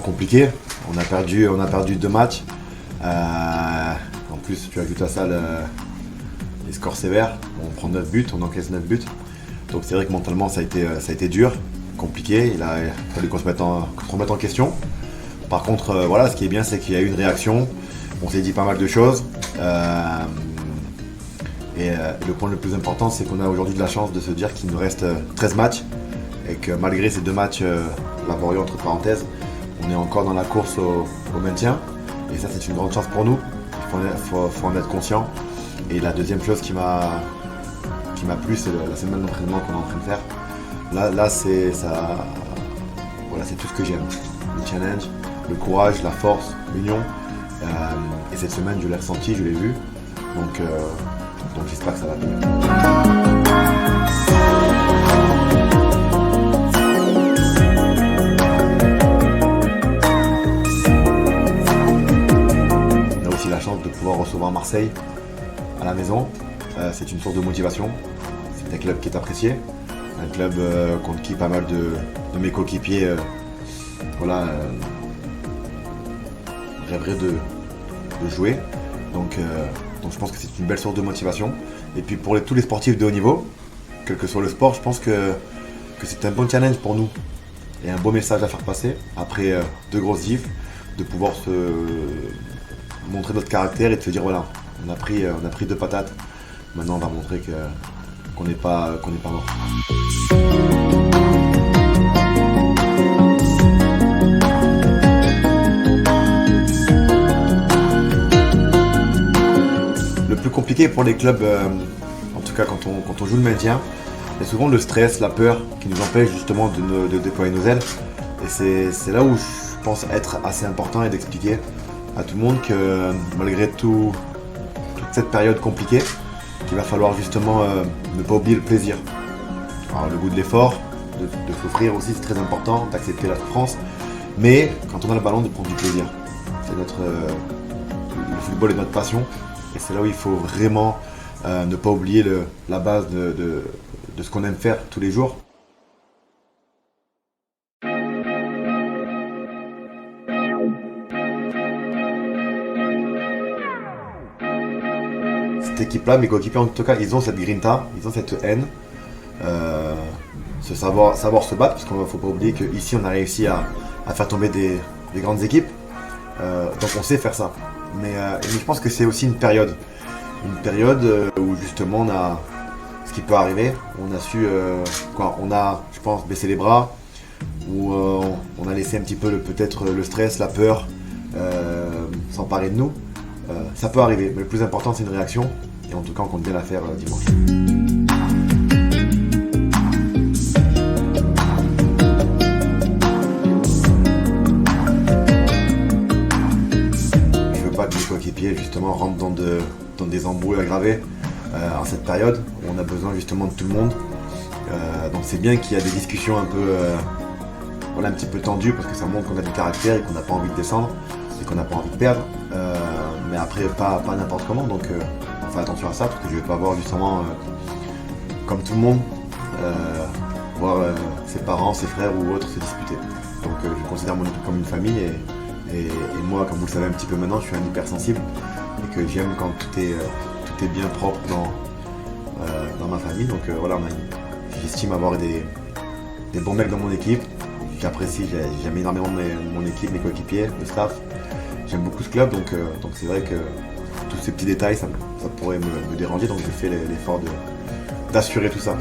compliqué. On a perdu 2 matchs. En plus, tu ajoutes à ça les scores sévères. On prend 9 buts, on encaisse 9 buts. Donc c'est vrai que mentalement ça a été dur, compliqué. Il a fallu qu'on se remette en question. Par contre, voilà, ce qui est bien, c'est qu'il y a eu une réaction. On s'est dit pas mal de choses. Le point le plus important, c'est qu'on a aujourd'hui de la chance de se dire qu'il nous reste 13 matchs. Et que malgré ces 2 matchs laborieux entre parenthèses, on est encore dans la course au maintien. Et ça, c'est une grande chance pour nous. Faut en être conscient. Et la deuxième chose qui m'a plu, c'est la semaine d'entraînement qu'on est en train de faire. Là c'est ça. Voilà, c'est tout ce que j'aime. Le challenge, le courage, la force, l'union. Et cette semaine, je l'ai ressenti, je l'ai vu. Donc j'espère que ça va mieux. La chance de pouvoir recevoir Marseille à la maison, c'est une source de motivation. C'est un club qui est apprécié, un club contre qui pas mal de mes coéquipiers rêveraient de jouer. Donc je pense que c'est une belle source de motivation. Et puis pour tous les sportifs de haut niveau, quel que soit le sport, je pense que c'est un bon challenge pour nous et un beau message à faire passer après 2 grosses gifles, de pouvoir se montrer notre caractère et de se dire voilà, on a pris 2 patates. Maintenant on va montrer qu'on n'est pas mort. Le plus compliqué pour les clubs, en tout cas quand on joue le maintien, il y a souvent le stress, la peur qui nous empêche justement de déployer nos ailes. Et c'est là où je pense être assez important et d'expliquer à tout le monde que malgré toute cette période compliquée, qu'il va falloir justement ne pas oublier le plaisir. Alors, le goût de l'effort, de souffrir aussi, c'est très important, d'accepter la souffrance, mais quand on a le ballon, de prendre du plaisir. C'est le football est notre passion, et c'est là où il faut vraiment ne pas oublier la base de ce qu'on aime faire tous les jours. Cette équipe-là, mes coéquipiers en tout cas, ils ont cette grinta, ils ont cette haine, savoir se battre, parce qu'il ne faut pas oublier qu'ici on a réussi à faire tomber des grandes équipes, donc on sait faire ça. Mais je pense que c'est aussi une période où justement on a ce qui peut arriver, on a su, on a, je pense, baissé les bras, où on a laissé un petit peu peut-être le stress, la peur s'emparer de nous. Ça peut arriver, mais le plus important c'est une réaction, et en tout cas on compte bien la faire dimanche. Je veux pas que mes coéquipiers justement rentrent dans des embrouilles aggravées en cette période où on a besoin justement de tout le monde. Donc c'est bien qu'il y a des discussions un petit peu tendues, parce que ça montre qu'on a du caractère et qu'on n'a pas envie de descendre et qu'on n'a pas envie de perdre. Mais après pas n'importe comment, donc on fait attention à ça, parce que je ne vais pas voir justement comme tout le monde voir ses parents, ses frères ou autres se disputer. Donc je considère mon équipe comme une famille, et moi, comme vous le savez un petit peu maintenant, je suis un hypersensible, et que j'aime quand tout est bien propre dans ma famille. Donc voilà, j'estime avoir des bons mecs dans mon équipe. J'apprécie, j'aime énormément mon équipe, mes coéquipiers, le staff. J'aime beaucoup ce club, donc c'est vrai que tous ces petits détails, ça pourrait me déranger, donc je fais l'effort d'assurer tout ça.